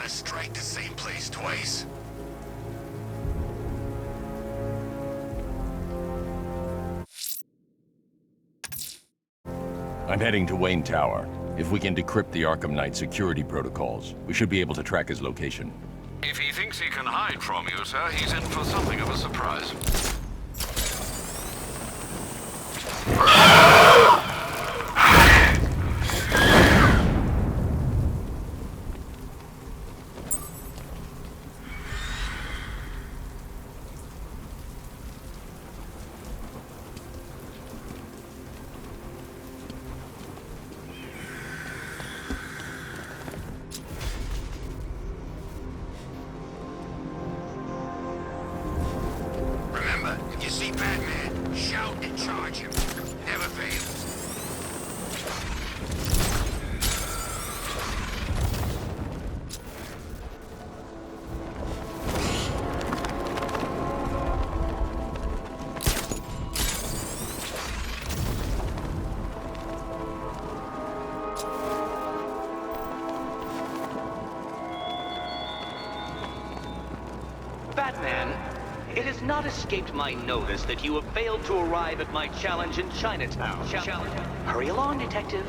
gonna strike the same place twice. I'm heading to Wayne Tower. If we can decrypt the Arkham Knight security protocols, we should be able to track his location. If he thinks he can hide from you, sir, he's in for something of a surprise. Remember, if you see Batman, shout and charge him. Never fails. Batman, it has not escaped my notice that you have failed to arrive at my challenge in Chinatown. Hurry along, Detective.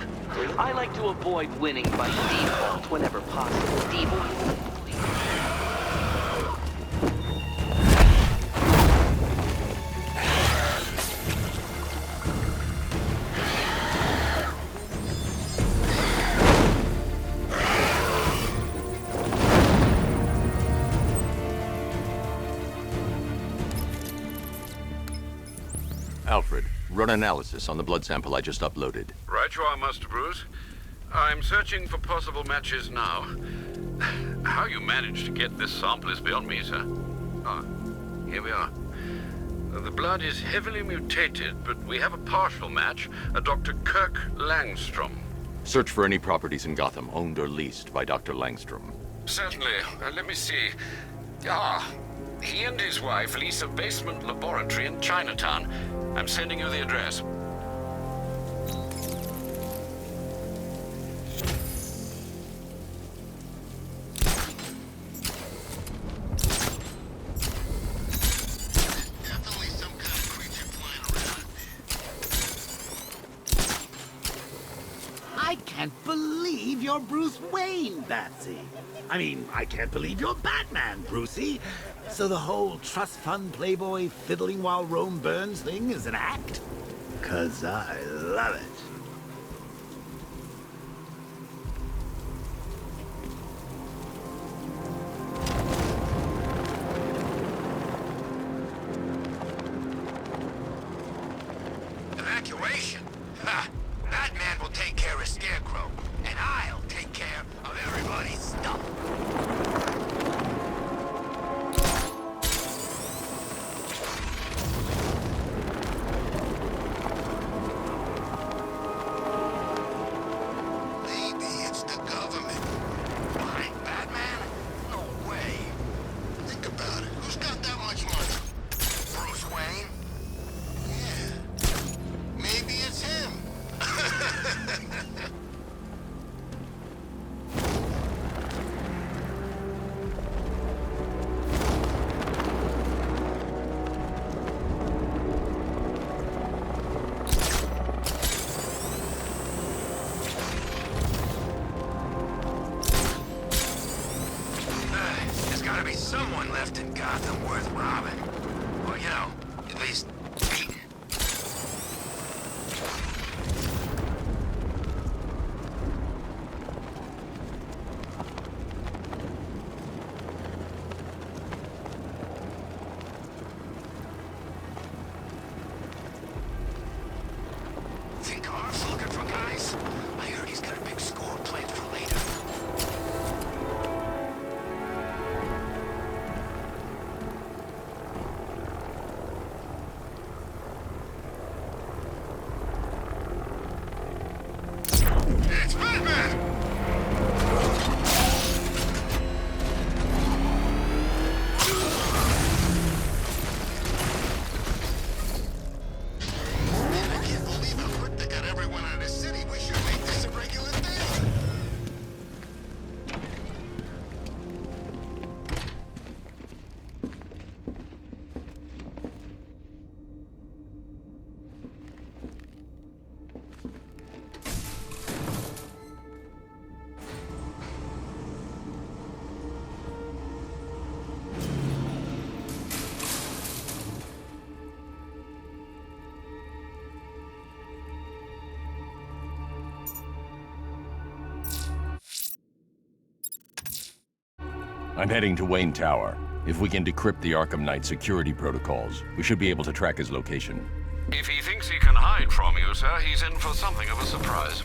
I like to avoid winning by default whenever possible. Default. Alfred, run analysis on the blood sample I just uploaded. Right you are, Master Bruce. I'm searching for possible matches now. How you managed to get this sample is beyond me, sir. Ah, here we are. The blood is heavily mutated, but we have a partial match, a Dr. Kirk Langstrom. Search for any properties in Gotham owned or leased by Dr. Langstrom. Certainly. Let me see. Ah, he and his wife lease a basement laboratory in Chinatown. I'm sending you the address. Definitely some kind of creature flying around. I can't believe you're Bruce Wayne, Batsy. I mean, I can't believe you're Batman, Brucey. So the whole trust fund playboy fiddling while Rome burns thing is an act? 'Cause I love it. Evacuation? Ha! Batman will take care of Scarecrow, and I'll take care of everybody's stuff. Maybe it's the government. Behind Batman? No way. Think about it. Who's got that much money? Bruce Wayne? Yeah. Maybe it's him. There's gotta be someone left in Gotham worth robbing. Or, you know, at least beating. Think Harv's looking for guys? I heard he's got a big score planned for later. I'm heading to Wayne Tower. If we can decrypt the Arkham Knight security protocols, we should be able to track his location. If he thinks he can hide from you, sir, he's in for something of a surprise.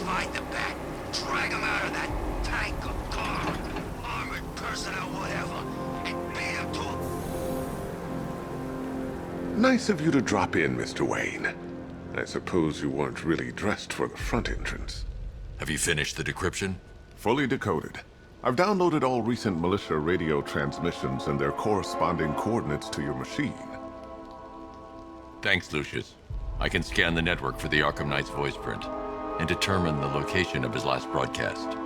Find the Bat, drag him out of that tank or car, armored personnel, whatever, and beat him to... Nice of you to drop in, Mr. Wayne. I suppose you weren't really dressed for the front entrance. Have you finished the decryption? Fully decoded. I've downloaded all recent militia radio transmissions and their corresponding coordinates to your machine. Thanks, Lucius. I can scan the network for the Arkham Knight's voice print and determine the location of his last broadcast.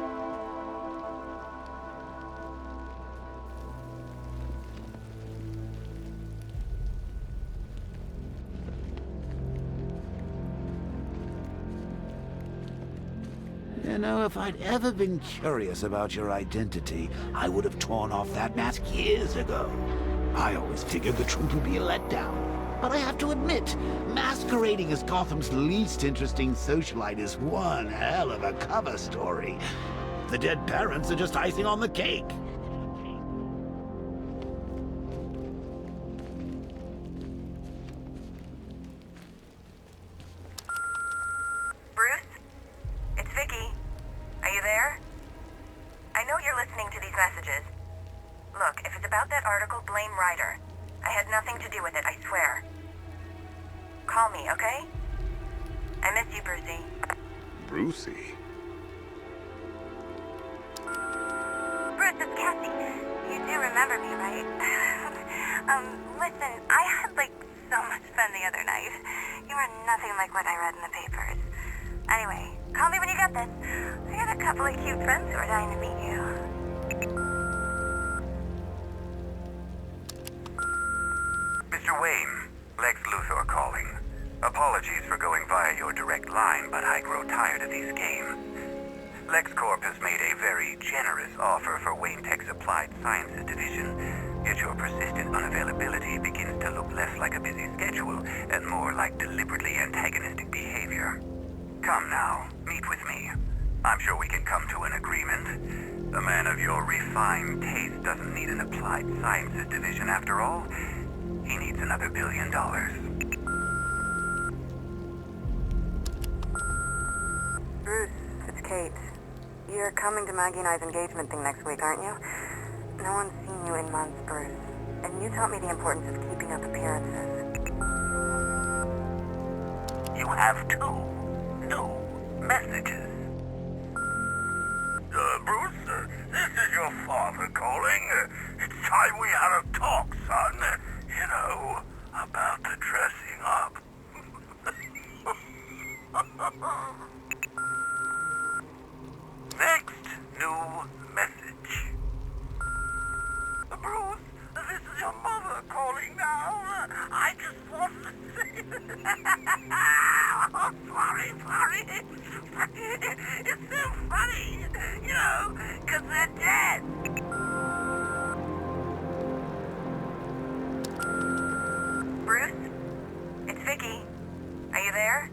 You know, if I'd ever been curious about your identity, I would have torn off that mask years ago. I always figured the truth would be a letdown. But I have to admit, masquerading as Gotham's least interesting socialite is one hell of a cover story. The dead parents are just icing on the cake. Bruce? It's Vicky. Are you there? I know you're listening to these messages. Look, if it's about that article, blame Ryder. I had nothing to do with it, I swear. Call me, okay? I miss you, Brucey. Brucey? Bruce, it's Cassie. You do remember me, right? Listen, I had, so much fun the other night. You were nothing like what I read in the papers. Anyway, call me when you get this. I got a couple of cute friends who are dying to meet you. Mr. Wayne, Lex Luthor calling. Apologies for going via your direct line, but I grow tired of these games. LexCorp has made a very generous offer for Wayne Tech's Applied Sciences division, yet your persistent unavailability begins to look less like a busy schedule and more like deliberately antagonistic behavior. Come now, meet with me. I'm sure we can come to an agreement. A man of your refined taste doesn't need an Applied Sciences division after all. He needs another $1 billion. Bruce, it's Kate. You're coming to Maggie and I's engagement thing next week, aren't you? No one's seen you in months, Bruce. And you taught me the importance of keeping up appearances. You have two. messages. Bruce, this is your father calling. It's time we had a talk, son. You know, about the dressing up. Next new message. Bruce, this is your mother calling now. I just want to say... Oh, sorry. It's so funny, you know, because they're dead. Bruce? It's Vicky. Are you there?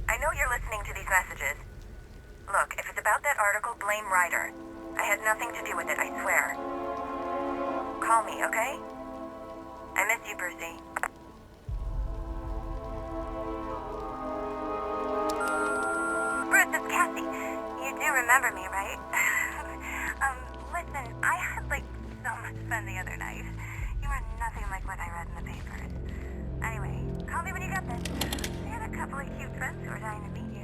I know you're listening to these messages. Look, if it's about that article, blame Ryder. I had nothing to do with it, I swear. Call me, okay? I miss you, Brucey. Bruce, it's Cassie. You do remember me, right? Listen, I had, so much fun the other night. You are nothing like what I read in the papers. Anyway, call me when you get this. I had a couple of cute friends who are dying to meet you.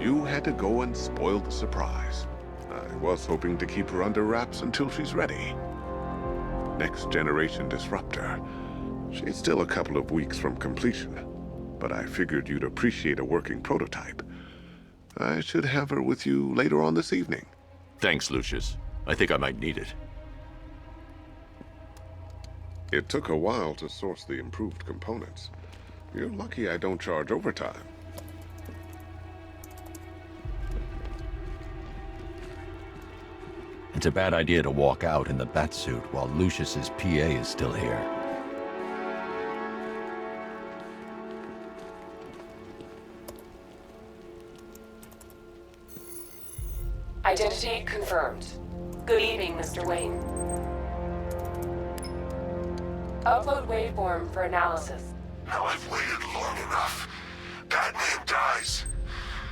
You had to go and spoil the surprise. I was hoping to keep her under wraps until she's ready. Next generation disruptor. She's still a couple of weeks from completion, but I figured you'd appreciate a working prototype. I should have her with you later on this evening. Thanks, Lucius. I think I might need it. It took a while to source the improved components. You're lucky I don't charge overtime. It's a bad idea to walk out in the batsuit while Lucius's PA is still here. Identity confirmed. Good evening, Mr. Wayne. Upload waveform for analysis. Now I've waited long enough. Batman dies.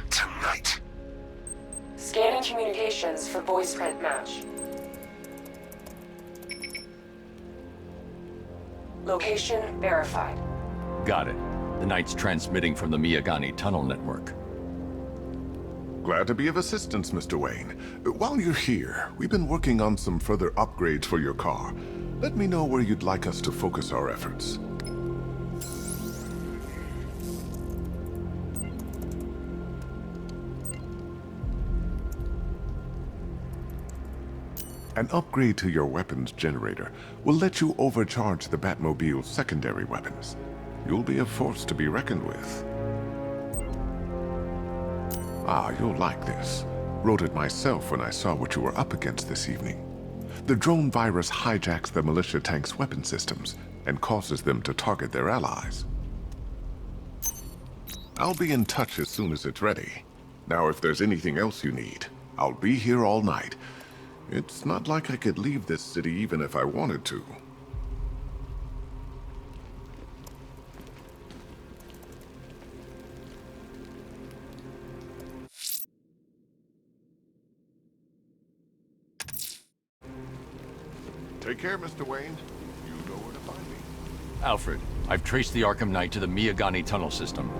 Tonight. Scanning communications for voice print match. Location verified. Got it. The Knight's transmitting from the Miagani tunnel network. Glad to be of assistance, Mr. Wayne. While you're here, we've been working on some further upgrades for your car. Let me know where you'd like us to focus our efforts. An upgrade to your weapons generator will let you overcharge the Batmobile's secondary weapons. You'll be a force to be reckoned with. Ah, you'll like this. Wrote it myself when I saw what you were up against this evening. The drone virus hijacks the militia tank's weapon systems and causes them to target their allies. I'll be in touch as soon as it's ready. Now, if there's anything else you need, I'll be here all night. It's not like I could leave this city even if I wanted to. Take care, Mr. Wayne. You know where to find me. Alfred, I've traced the Arkham Knight to the Miagani tunnel system.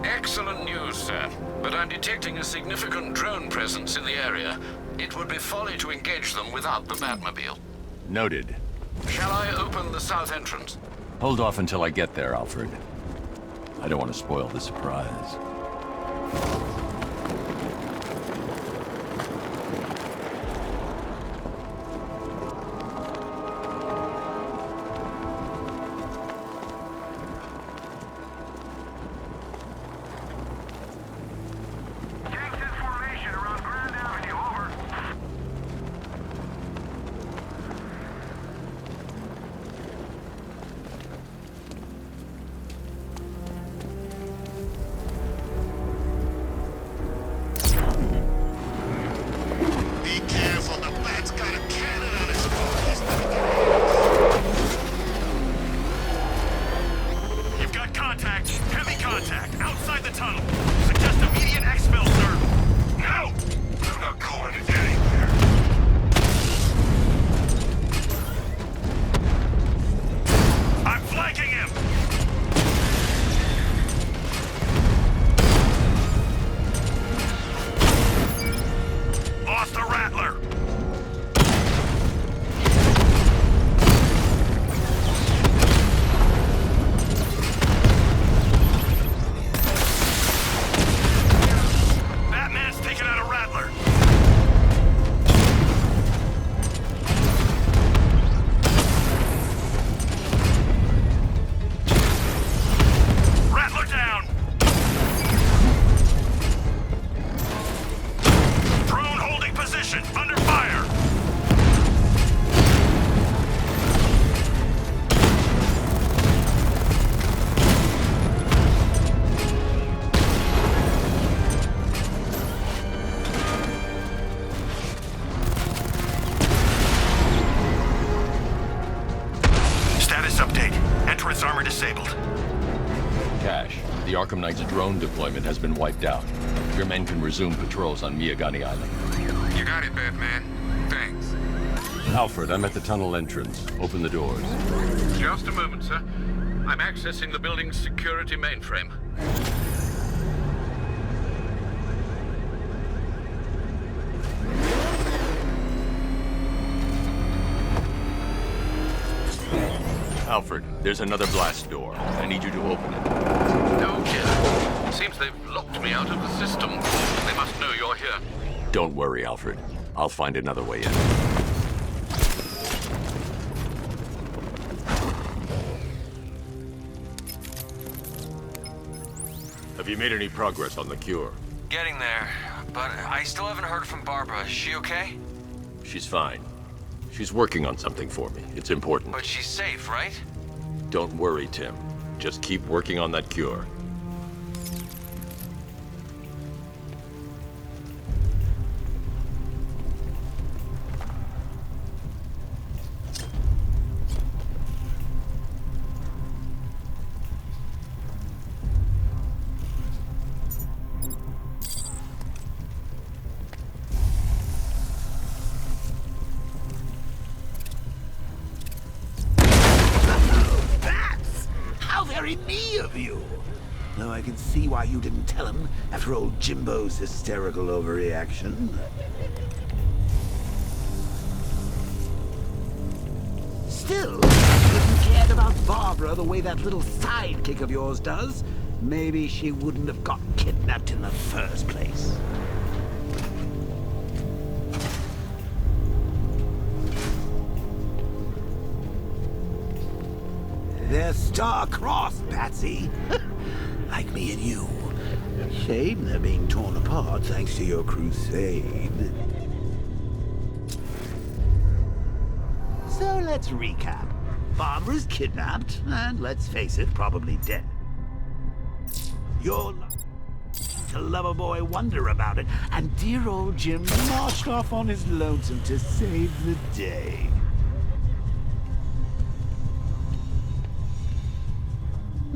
Excellent news, sir. But I'm detecting a significant drone presence in the area. It would be folly to engage them without the Batmobile. Noted. Shall I open the south entrance? Hold off until I get there, Alfred. I don't want to spoil the surprise. Be careful, the bat's got a cannon on his head. You've got contact. Heavy contact. Outside the tunnel. Suggest immediate exfil, sir. No! I'm not going anywhere. Knight's drone deployment has been wiped out. Your men can resume patrols on Miagani Island. You got it, Batman. Thanks. Alfred, I'm at the tunnel entrance. Open the doors. Just a moment, sir. I'm accessing the building's security mainframe. Alfred, there's another blast door. I need you to open it. Oh, dear. Seems they've locked me out of the system. They must know you're here. Don't worry, Alfred. I'll find another way in. Have you made any progress on the cure? Getting there, but I still haven't heard from Barbara. Is she okay? She's fine. She's working on something for me. It's important. But she's safe, right? Don't worry, Tim. Just keep working on that cure. Very me of you. Though I can see why you didn't tell him after old Jimbo's hysterical overreaction. Still, if you hadn't cared about Barbara the way that little sidekick of yours does, maybe she wouldn't have got kidnapped in the first place. They're star-crossed, Patsy. Like me and you. Shame they're being torn apart thanks to your crusade. So let's recap. Barbara's kidnapped, and let's face it, probably dead. You're to Loverboy wonder about it, and dear old Jim marched off on his lonesome to save the day.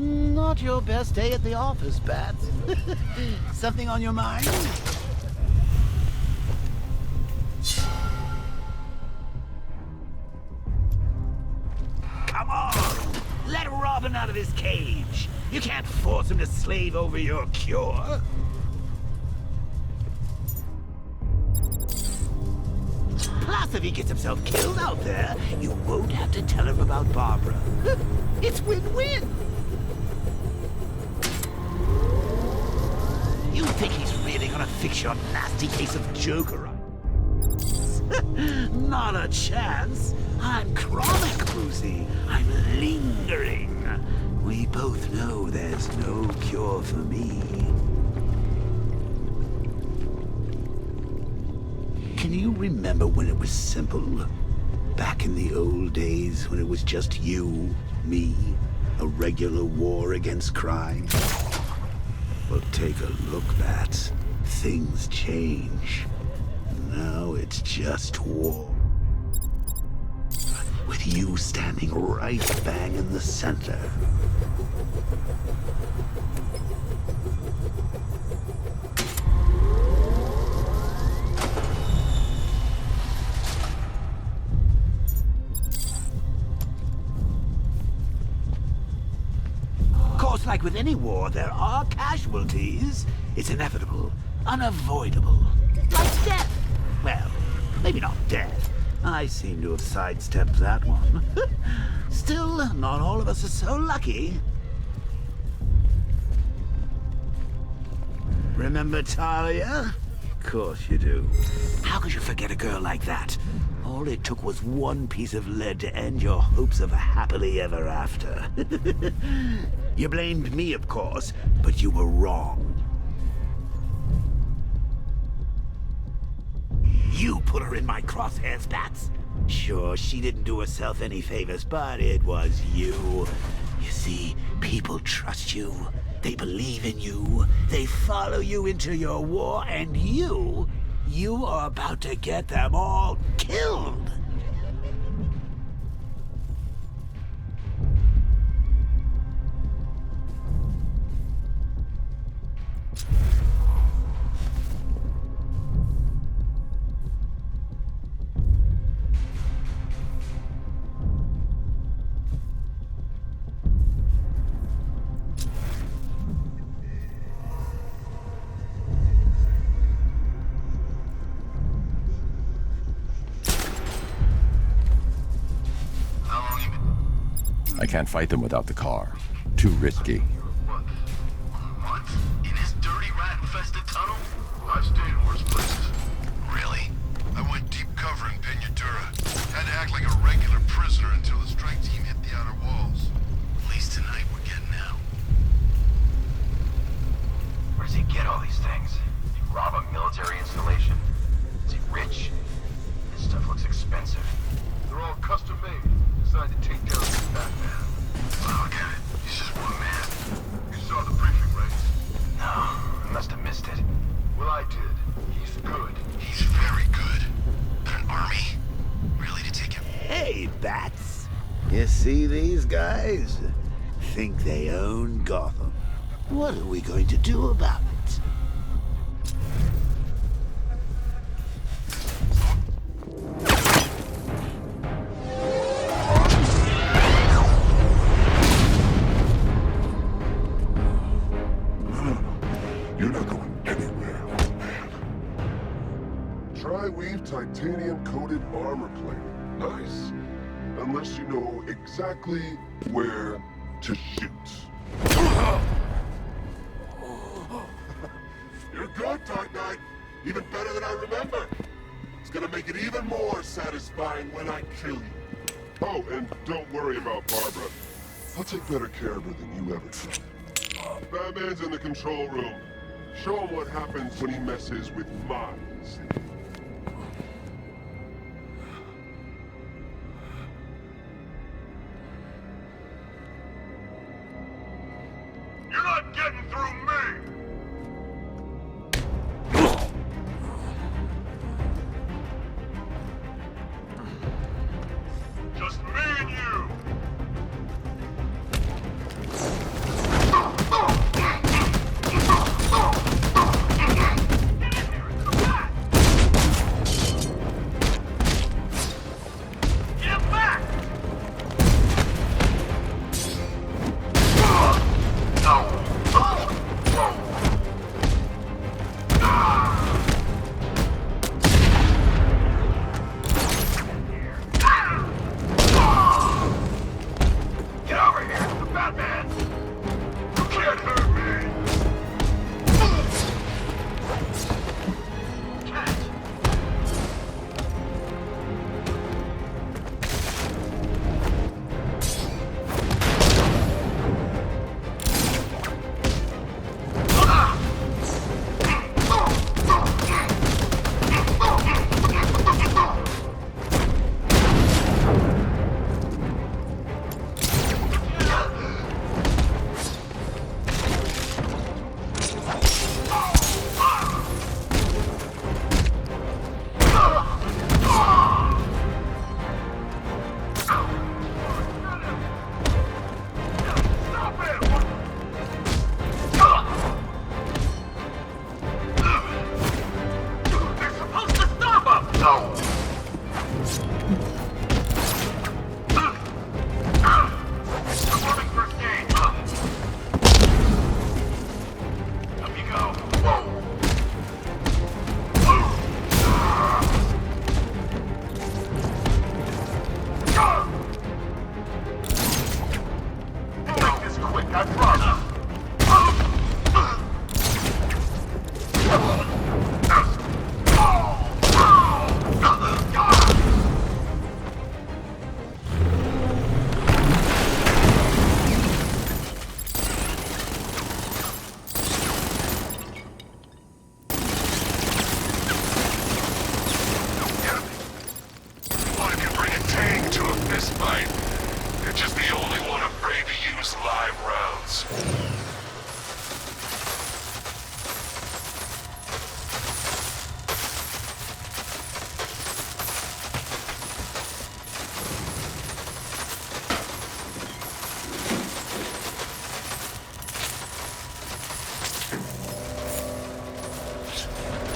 Not your best day at the office, Bats. Something on your mind? Come on! Let Robin out of his cage! You can't force him to slave over your cure! Plus, if he gets himself killed out there, you won't have to tell him about Barbara. It's win-win! You think he's really gonna fix your nasty case of Joker? Not a chance. I'm chronic, Brucey. I'm lingering. We both know there's no cure for me. Can you remember when it was simple? Back in the old days when it was just you, me, a regular war against crime? Well, take a look, Bats. Things change. Now it's just war. With you standing right bang in the center. Like with any war, there are casualties. It's inevitable, unavoidable. Like death. Well, maybe not death. I seem to have sidestepped that one. Still, not all of us are so lucky. Remember Talia? Of course you do. How could you forget a girl like that? All it took was one piece of lead to end your hopes of a happily ever after. You blamed me, of course, but you were wrong. You put her in my crosshairs, Bats. Sure, she didn't do herself any favors, but it was you. You see, people trust you. They believe in you. They follow you into your war, and you are about to get them all killed. I can't fight them without the car. Too risky. What? In this dirty rat-infested tunnel? I've stayed in worse places. Really? I went deep cover in Pinyatura. Had to act like a regular prisoner until the strike team hit the outer walls. At least tonight we're getting out. Where does he get all these things? Did he rob a military installation? Is he rich? This stuff looks expensive. They're all custom made. Designed to take down the Batman. Oh, I get it. He's just one man. You saw the briefing, right? No, I must have missed it. Well, I did. He's good. He's very good. But an army? Really to take him? Hey, Bats. You see these guys? Think they own Gotham. What are we going to do about it? You're not going anywhere, old man. Tri-weave titanium-coated armor plate. Nice. Unless you know exactly where to shoot. You're good, Dark Knight. Even better than I remember. It's gonna make it even more satisfying when I kill you. Oh, and don't worry about Barbara. I'll take better care of her than you ever did. Batman's in the control room. Show him what happens when he messes with minds. You're not getting through me! Just me and you!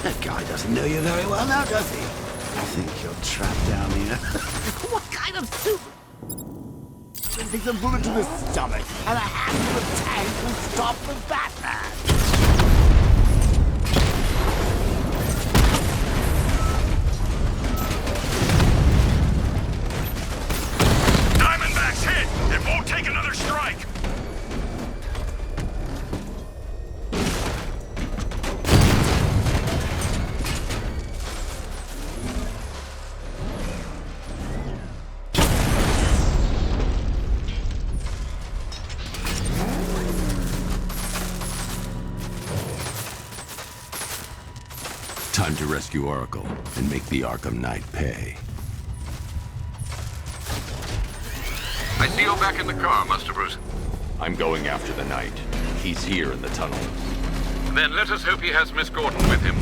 That guy doesn't know you very well now, does he? I think you're trapped down here. What kind of soup? It takes a bullet to the stomach, and a handful of tanks will stop the Batman. Diamondback's hit! It won't take another strike! Time to rescue Oracle and make the Arkham Knight pay. I see you're back in the car, Master Bruce. I'm going after the Knight. He's here in the tunnel. Then let us hope he has Miss Gordon with him.